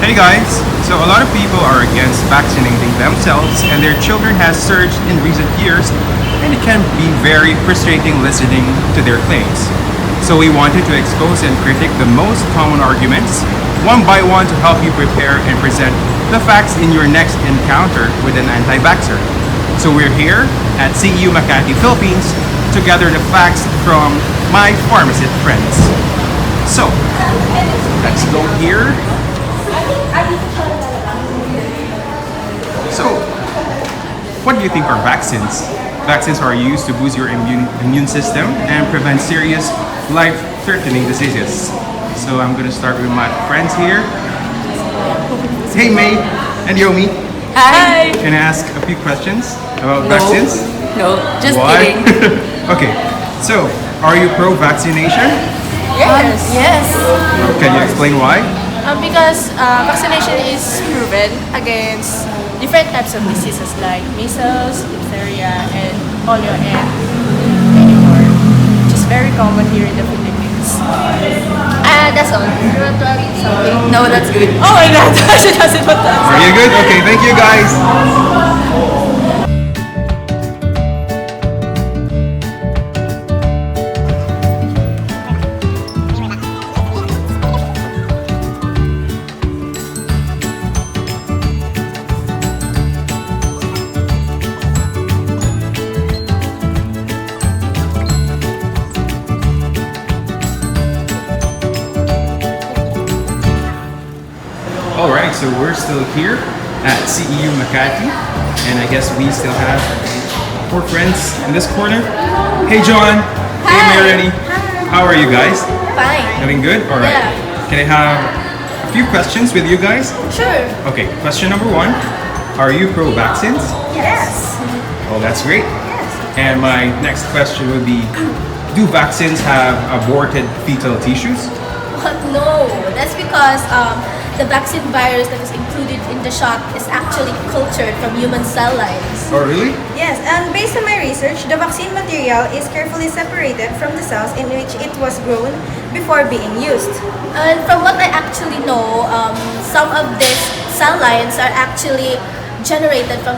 Hey guys! So a lot of people are against vaccinating themselves and their children has surged in recent years, and it can be very frustrating listening to their claims. So we wanted to expose and critique the most common arguments one by one to help you prepare and present the facts in your next encounter with an anti-vaxxer. So we're here at CEU Makati, Philippines to gather the facts from my pharmacist friends. So, let's go here. So, what do you think are vaccines? Vaccines are used to boost your immune system and prevent serious life-threatening diseases. So I'm going to start with my friends here. Hey May and Naomi. Hi! Can I ask a few questions about vaccines? No, just Why? kidding. Okay, so are you pro-vaccination? Yes. Can you explain why? Because vaccination is proven against different types of diseases like measles, diphtheria, and polio, and many more, which is very common here in the Philippines. That's all. You want to add something? No, that's good. Oh my god, she doesn't want to add Are you good? Okay, thank you guys. Alright, so we're still here at CEU Makati, and I guess we still have 4 friends in this corner. Hey John! Hey Mary! How are you guys? Fine. Doing good? Alright. Yeah. Can I have a few questions with you guys? Sure. Okay, question number 1. Are you pro-vaccines? Yes. Oh, that's great. Yes. And my next question would be, do vaccines have aborted fetal tissues? But no, that's because the vaccine virus that is included in the shot is actually cultured from human cell lines. Oh, really? Yes, and based on my research, the vaccine material is carefully separated from the cells in which it was grown before being used. And from what I actually know, some of these cell lines are actually generated from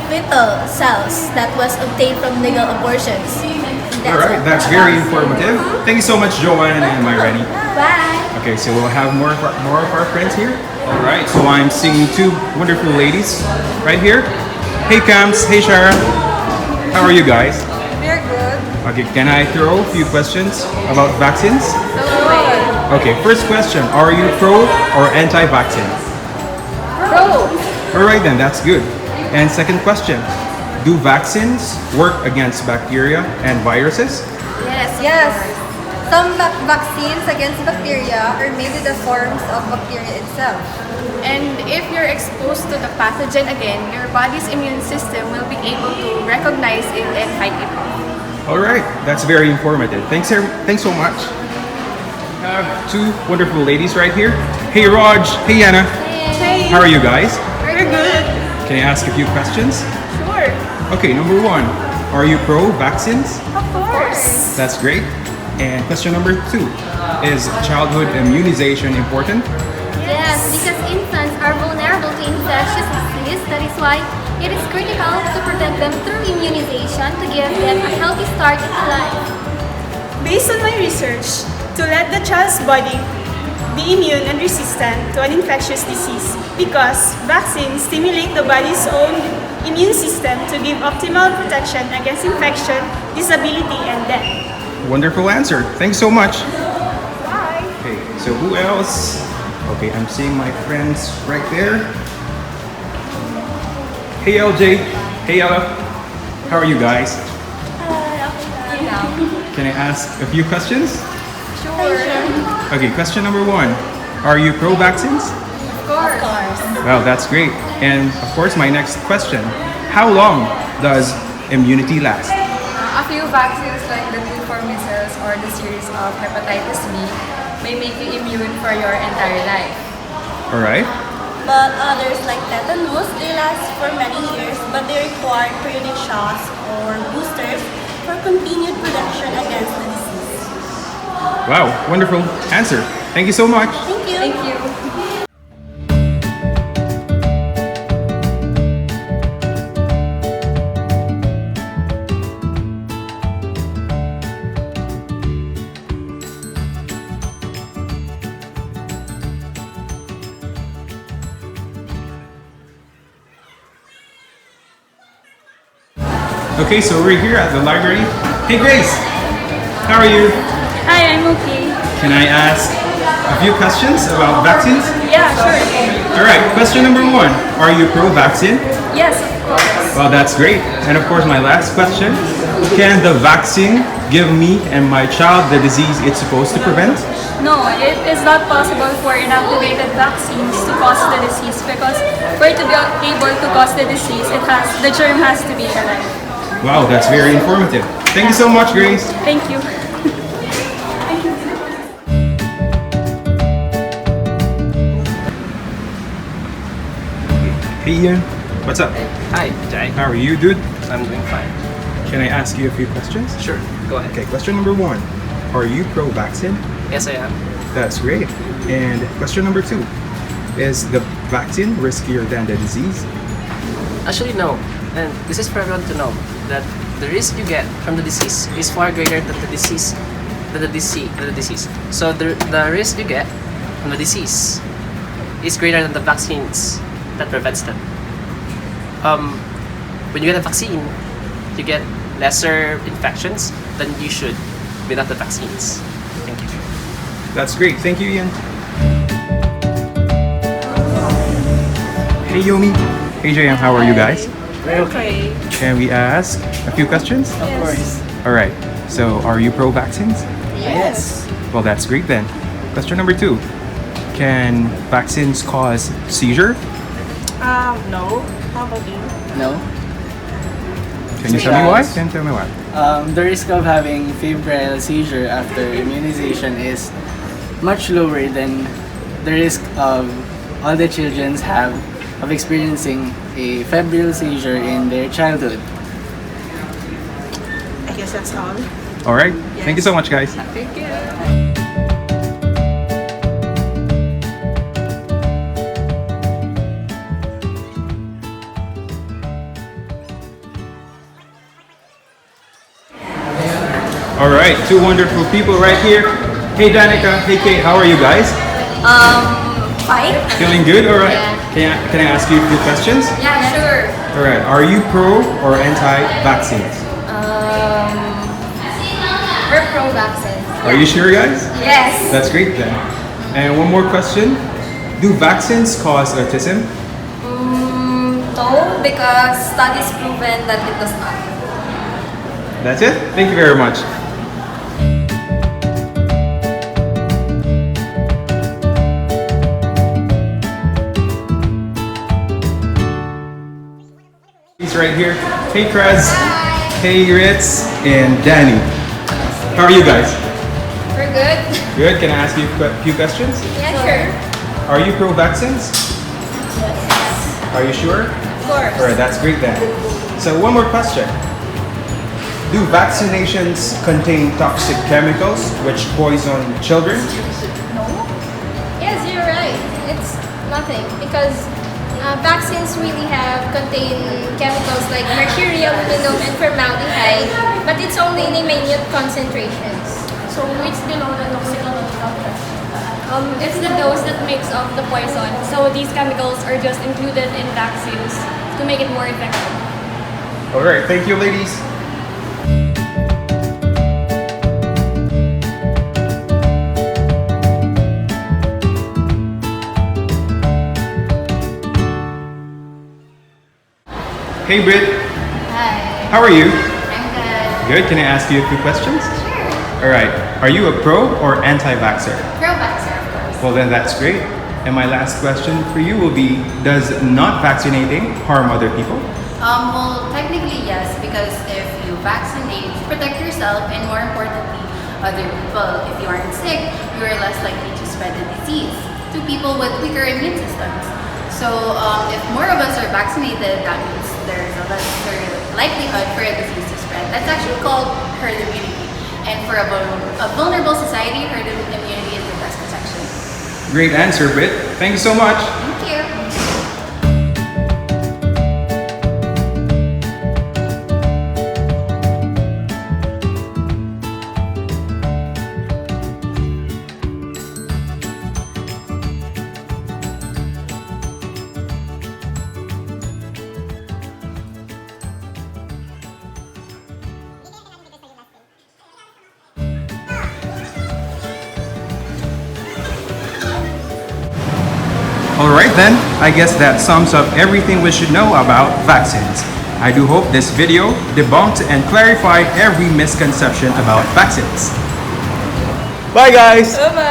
fetal cells that was obtained from legal abortions. Alright, that's very informative. Thank you so much, Joanne and Myrani. Bye! Okay, so we'll have more of our friends here. Alright, so I'm seeing 2 wonderful ladies right here. Hey Cams, hey Shara. How are you guys? We're good. Okay, can I throw a few questions about vaccines? Okay, first question, are you pro or anti-vaccine? Pro! Alright then, that's good. And second question, do vaccines work against bacteria and viruses? Yes. Some vaccines against bacteria are made with the forms of bacteria itself. And if you're exposed to the pathogen again, your body's immune system will be able to recognize it and fight it off. Alright, that's very informative. Thanks so much. We have 2 wonderful ladies right here. Hey Raj, hey Anna. Hey. How are you guys? We're good. Can I ask a few questions? Sure. Okay, number 1, are you pro-vaccines? Of course. That's great. And question number 2, is childhood immunization important? Yes, because infants are vulnerable to infectious disease. That is why it is critical to prevent them through immunization to give them a healthy start into life. Based on my research, to let the child's body be immune and resistant to an infectious disease, because vaccines stimulate the body's own immune system to give optimal protection against infection, disability, and death. Wonderful answer. Thanks so much. Bye. Okay, so who else? Okay, I'm seeing my friends right there. Hey LJ. Hey Ella. How are you guys? Can I ask a few questions? Sure. Okay, question number 1. Are you pro-vaccines? Of course. Well, that's great. And of course, my next question. How long does immunity last? A few vaccines like the 2 for measles or the series of hepatitis B may make you immune for your entire life. Alright. But others like tetanus, they last for many years, but they require periodic shots or boosters for continued protection against the disease. Wow, wonderful answer. Thank you so much. Thank you. Thank you. Okay, so we're here at the library. Hey Grace, how are you? Hi, I'm okay. Can I ask a few questions about vaccines? Yeah, sure. Alright, question number 1. Are you pro-vaccine? Yes, of course. Well, that's great. And of course, my last question. Can the vaccine give me and my child the disease it's supposed to prevent? No, it is not possible for inactivated vaccines to cause the disease because for it to be able to cause the disease, the germ has to be alive. Wow, that's very informative. Thank you so much, Grace. Thank you. Hey Ian, what's up? Hi, Jai. How are you, dude? I'm doing fine. Can I ask you a few questions? Sure, go ahead. Okay, question number 1. Are you pro-vaccine? Yes, I am. That's great. And question number 2. Is the vaccine riskier than the disease? Actually, no. And this is for everyone to know that the risk you get from the disease is far greater than the disease. So the risk you get from the disease is greater than the vaccines that prevents them. When you get a vaccine, you get lesser infections than you should without the vaccines. Thank you. That's great. Thank you, Ian. Hey, Yomi. Hey, JM. How are you guys? Okay. Can we ask a few questions? Of course. All right. So, are you pro-vaccines? Yes. Well, that's great then. Question number 2. Can vaccines cause seizure? No. How about you? No. Can you tell me why? Can you tell me why? The risk of having febrile seizure after immunization is much lower than the risk of all the children have of experiencing a febrile seizure in their childhood. I guess that's all. All right. Thank you so much, guys. Thank you. All right. 2 wonderful people right here. Hey, Danica. Hey, Kate. How are you guys? Fine? Feeling good? All right. Can I ask you a few questions? Yeah, sure. All right. Are you pro or anti-vaccines? We're pro-vaccine. Are you sure, guys? Yes. That's great then. And one more question. Do vaccines cause autism? No, because studies proven that it does not. That's it. Thank you very much. He's right here. Hey, Krez. Hey, Ritz and Danny. How are you guys? We're good? Good. Can I ask you a few questions? Yeah, sure. Are you pro-vaccines? Yes. Are you sure? Of course. Alright, that's great then. So one more question. Do vaccinations contain toxic chemicals which poison children? Yes, you're right. It's nothing because vaccines really contain chemicals like mercury, aluminum, and formaldehyde, but it's only in minute concentrations. So it's below the toxicity level. It's the dose that makes up the poison. So these chemicals are just included in vaccines to make it more effective. Alright, thank you ladies. Hey Britt. Hi. How are you? I'm good. Good. Can I ask you a few questions? Sure. Alright. Are you a pro or anti-vaxxer? Pro-vaxxer, of course. Well then that's great. And my last question for you will be, does not vaccinating harm other people? Well, technically yes, because if you vaccinate, you protect yourself and more importantly, other people. If you aren't sick, you are less likely to spread the disease to people with weaker immune systems. So if more of us are vaccinated, that means there's a lesser likelihood for a disease to spread. That's actually called herd immunity. And for a vulnerable society, herd immunity is the best protection. Great answer, Britt. Thank you so much. Thank you. Alright then, I guess that sums up everything we should know about vaccines. I do hope this video debunked and clarified every misconception about vaccines. Bye guys! Bye-bye!